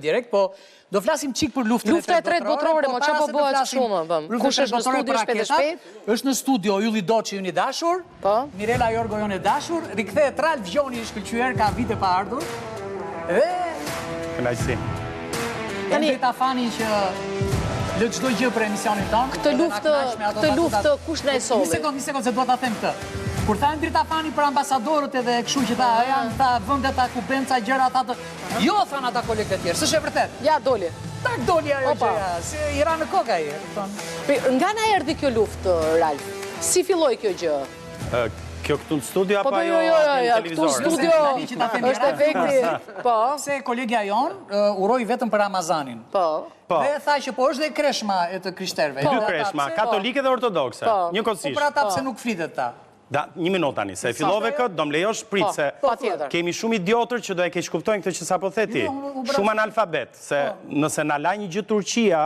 direkt, po do flasim çik për luftën Lufta e tretë botërore, mo çfarë po bëhet shumë, kush është në studio shpejt e shpejt? Është në studio Ylli Doçi unë i dashur, Mirela Jorgo jonë e dashur, rikthehet Ralf Gjoni i shkëlqyer, ka vite pa ardhur. Dhe kënaqësi. Tani ta fani që lë çdo gjë për emisionin tonë. Këtë luftë kush na e solli? Një sekond se dua ta them këtë. Kur thanë drita fani për ambasadorët edhe kështu që janë ta vendet ta kubenca gjëra ata. Jo thanë ata kolegët e tjerë, s'është e vërtet. Ja doli. Tak doli ajo gjëja, si i ra në kokë ai, kupton. Nga na erdhi kjo luftë, Ralf? Si filloi kjo gjë? Kjo këtu në studio apo ajo jo, në këtu televizor? studio është efekti. Po. Se kolegja jonë uroi vetëm për Ramazanin. Po. Dhe tha që po është dhe kreshma e të krishterëve. Dy kreshma, katolike dhe ortodokse, njëkohësisht. Po për ata pse nuk flitet ta. Da, një minutë tani, se fillove këtë, do më lejosh prit, se kemi shumë idiotër që do e keq kuptojnë këtë që sa po theti. Shumë analfabet, se nëse na la një gjë Turqia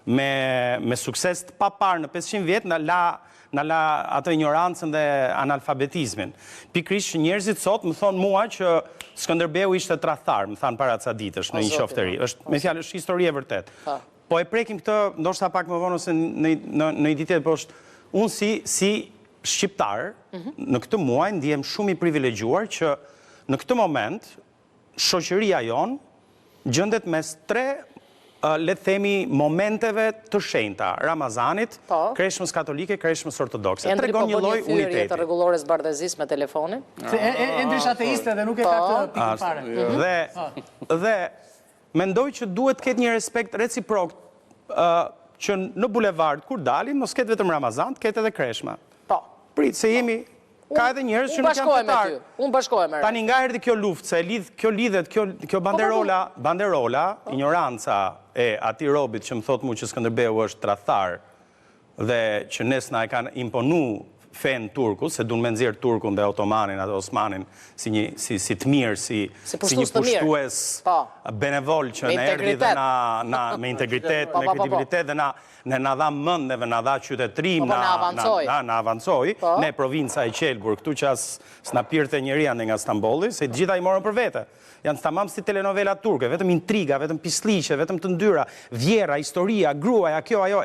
me sukses të papar në 500 vjet, na la ato ignorancën dhe analfabetizmin. Pikrisht që njerëzit sot më thonë mua që Skënderbeu ishte tradhtar, më thanë para ca ditësh në një qoftëri. Me fjalë është histori e vërtet. Po e prekim këtë, ndoshta pak më vonë ose në një ditë tjetër, po është unë si shqiptar, në këtë muaj ndihem shumë i privilegjuar që në këtë moment shoqëria jonë gjendet mes tre le të themi momenteve të shenjta, Ramazanit, kreshmës katolike, kreshmës ortodokse. Tregon një lloj uniteti. Të rregullores bardhëzisë me telefonin. Endrish ateiste dhe nuk e ka këtë pikë fare. Dhe mendoj që duhet të ketë një respekt reciprok që në bulevard kur dalim, mos ketë vetëm Ramazan, ketë edhe kreshma. Prit, se jemi, ka edhe njerëz që nuk janë fetar. Unë bashkohem me ty. Tani nga erdhi kjo luftë, se kjo lidhet, kjo banderola, ignoranca e atij robit që më thot mu që Skënderbeu është tradhtar dhe që nesna e kanë imponu fen turku, se duan me nxjerr turkun dhe otomanin atë Osmanin si të mirë, si një pushtues benevol që na erdhi dhe me integritet, me kredibilitet dhe na dha mend dhe na dha qytetërim, na avancoi, ne provinca e Qelbur, këtu që as s'na pirte njëri ande nga Stambolli, se të gjitha i morën për vete. Janë tamam si telenovela turke, vetëm intriga, vetëm pisliqe, vetëm të ndyra, vjera, historia, gruaja, kjo, ajo.